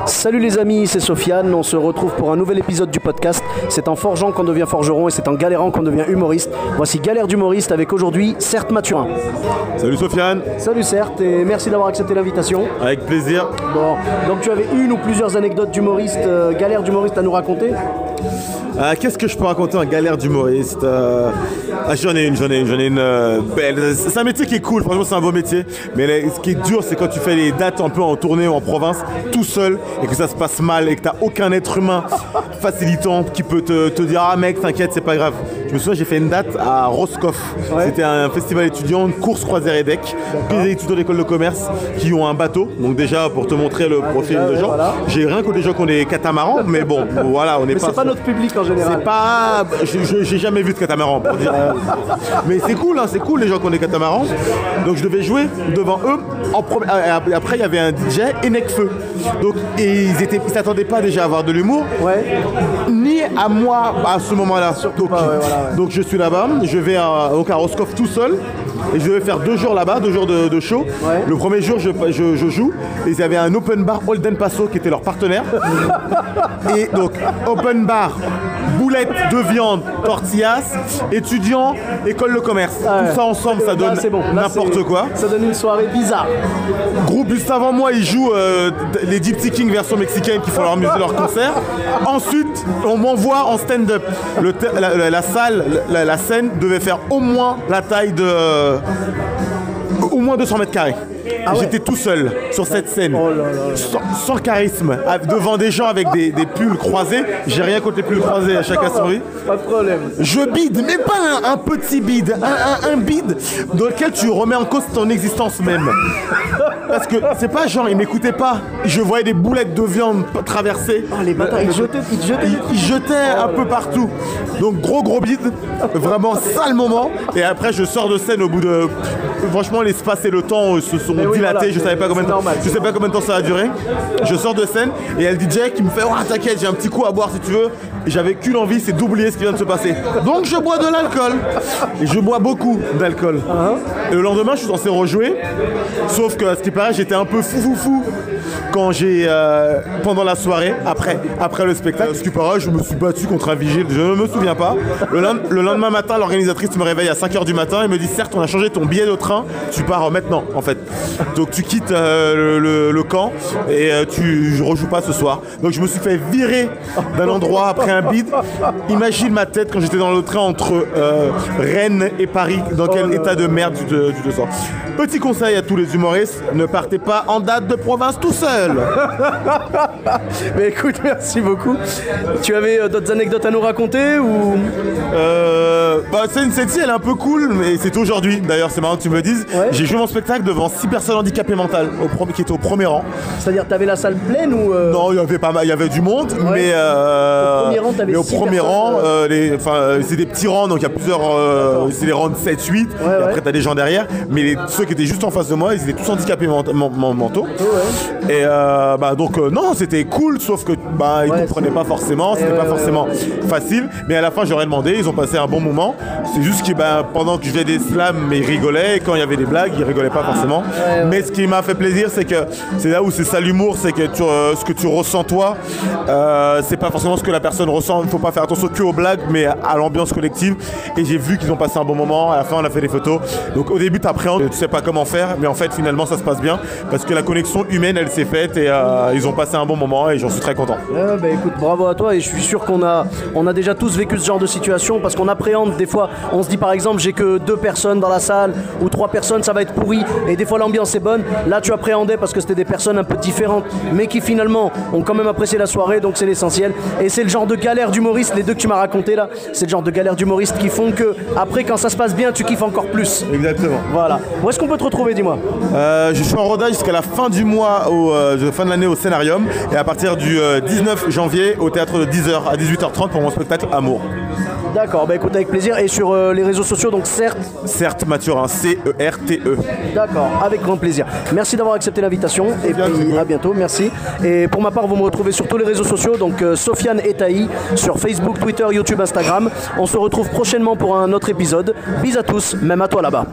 Salut les amis, c'est Sofiane, on se retrouve pour un nouvel épisode du podcast. C'est en forgeant qu'on devient forgeron et c'est en galérant qu'on devient humoriste. Voici Galère d'humoriste avec aujourd'hui Certes Mathurin. Salut Sofiane. Salut Certes et merci d'avoir accepté l'invitation. Avec plaisir. Bon, donc tu avais une ou plusieurs anecdotes d'humoriste, galère d'humoriste à nous raconter? Qu'est-ce que je peux raconter en galère d'humoriste? J'en ai une belle. C'est un métier qui est cool, franchement c'est un beau métier. Mais ce qui est dur, c'est quand tu fais les dates un peu en tournée ou en province, tout seul, et que ça se passe mal, et que t'as aucun être humain facilitant qui peut te dire ah mec t'inquiète c'est pas grave. Je me souviens j'ai fait une date à Roscoff. Ouais. C'était un festival étudiant, une course croisière et deck. Puis des étudiants d'école de commerce qui ont un bateau. Donc déjà pour te montrer le profil de gens, voilà. J'ai rien contre les gens qui ont des catamarans, mais bon voilà on n'est pas. C'est pas notre public en général. C'est pas. J'ai jamais vu de catamaran pour dire. Mais c'est cool, hein, c'est cool les gens qui ont des catamarans. Donc je devais jouer devant eux. Après il y avait un DJ et Necfeu. Donc et ils s'attendaient pas déjà à avoir de l'humour. Ouais. Ni à moi à ce moment-là. Donc, ouais. Donc je suis là-bas, je vais à Roscoff tout seul. Et je devais faire 2 jours là-bas, 2 jours de show. Ouais. Le premier jour, je joue. Et ils avaient un open bar Holden Paso qui était leur partenaire. Et donc, open bar, boulettes de viande, tortillas, étudiants, école de commerce. Ah ouais. Tout ça ensemble, ça donne n'importe quoi. Ça donne une soirée bizarre. Groupe juste avant moi, ils jouent les Gypsy Kings version mexicaine qui font leur concert. Ensuite, on m'envoie en stand-up. La salle, la scène devait faire au moins la taille de... au moins 200 mètres carrés. Ah ouais. J'étais tout seul sur cette scène, sans charisme, devant des gens avec des pulls croisés. J'ai rien contre les pulls croisés, à chacun son vie. Pas de problème. Je bide, mais pas un petit bide, un bide dans lequel tu remets en cause ton existence même. Parce que c'est pas genre, ils m'écoutaient pas. Je voyais des boulettes de viande traverser. Oh les bâtards, ils jetaient un peu partout. Donc gros bide, vraiment sale moment. Et après je sors de scène au bout de... Franchement l'espace et le temps se sont dilatés, voilà. Je savais pas combien de temps. Je sais pas combien de temps ça a duré. Je sors de scène et il y a le DJ qui me fait oh t'inquiète, j'ai un petit coup à boire si tu veux. Et j'avais qu'une envie, c'est d'oublier ce qui vient de se passer. Donc je bois de l'alcool. Et je bois beaucoup d'alcool. Et le lendemain je suis censé rejouer. Sauf que à ce qui paraît j'étais un peu fou quand j'ai pendant la soirée, après le spectacle. Ce qui paraît je me suis battu contre un vigile, je ne me souviens pas. Le lendemain matin, l'organisatrice me réveille à 5h du matin et me dit certes on a changé ton billet de train, tu pars maintenant en fait. Donc tu quittes le camp et je rejoues pas ce soir. Donc je me suis fait virer d'un endroit après un bide. Imagine ma tête quand j'étais dans le train entre Rennes et Paris, dans quel état de merde tu te sens. Petit conseil à tous les humoristes, ne partez pas en date de province tout seul. Mais écoute, merci beaucoup. Tu avais d'autres anecdotes à nous raconter ou celle-ci elle est un peu cool, mais c'est aujourd'hui d'ailleurs, c'est marrant que tu me le dises. Ouais. J'ai joué mon spectacle devant 6 personnes handicapées mentales qui étaient au premier rang. C'est-à-dire t'avais la salle pleine ou Non, il y avait pas mal, il y avait du monde, ouais. Mais au premier rang, c'est des petits rangs, donc il y a plusieurs, c'est des rangs de 7, 8, ouais, et après t'as des gens derrière, mais ceux qui étaient juste en face de moi, ils étaient tous handicapés mentaux. Ouais. Et donc non, c'était cool, sauf que ils comprenaient pas forcément, c'était pas forcément facile, mais à la fin j'aurais demandé, ils ont passé un bon moment. C'est juste que pendant que je faisais des slams, ils rigolaient, et quand il y avait des blagues, ils rigolaient pas forcément. Ouais. Mais ce qui m'a fait plaisir, c'est que c'est là où c'est ça l'humour, c'est que ce que tu ressens toi, c'est pas forcément ce que la personne ressent. Il faut pas faire attention que aux blagues, mais à l'ambiance collective. Et j'ai vu qu'ils ont passé un bon moment. À la fin, on a fait des photos. Donc au début, t'appréhendes, tu sais pas comment faire, mais en fait, finalement, ça se passe bien parce que la connexion humaine, elle s'est faite et ils ont passé un bon moment et j'en suis très content. Écoute, bravo à toi et je suis sûr qu'on a déjà tous vécu ce genre de situation parce qu'on appréhende des fois. On se dit par exemple, j'ai que 2 personnes dans la salle ou 3 personnes, ça va être pourri. Et des fois, l'ambiance est bonne. Là, tu appréhendais parce que c'était des personnes un peu différentes, mais qui finalement ont quand même apprécié la soirée, donc c'est l'essentiel. Et c'est le genre de galère d'humoriste, les deux que tu m'as raconté là, c'est le genre de galère d'humoriste qui font que après, quand ça se passe bien, tu kiffes encore plus. Exactement. Voilà. Où est-ce qu'on peut te retrouver, dis-moi? Je suis en rodage jusqu'à la fin du mois, fin de l'année au Scénarium, et à partir du 19 janvier au théâtre de 10h à 18h30 pour mon spectacle Amour. D'accord, écoute avec plaisir. Et sur les réseaux sociaux, donc Certes Mathurin, C-E-R-T-E. D'accord, avec grand plaisir. Merci d'avoir accepté l'invitation et puis à bientôt, merci. Et pour ma part, vous me retrouvez sur tous les réseaux sociaux, donc Sofiane Etaï, sur Facebook, Twitter, YouTube, Instagram. On se retrouve prochainement pour un autre épisode. Bis à tous, même à toi là-bas.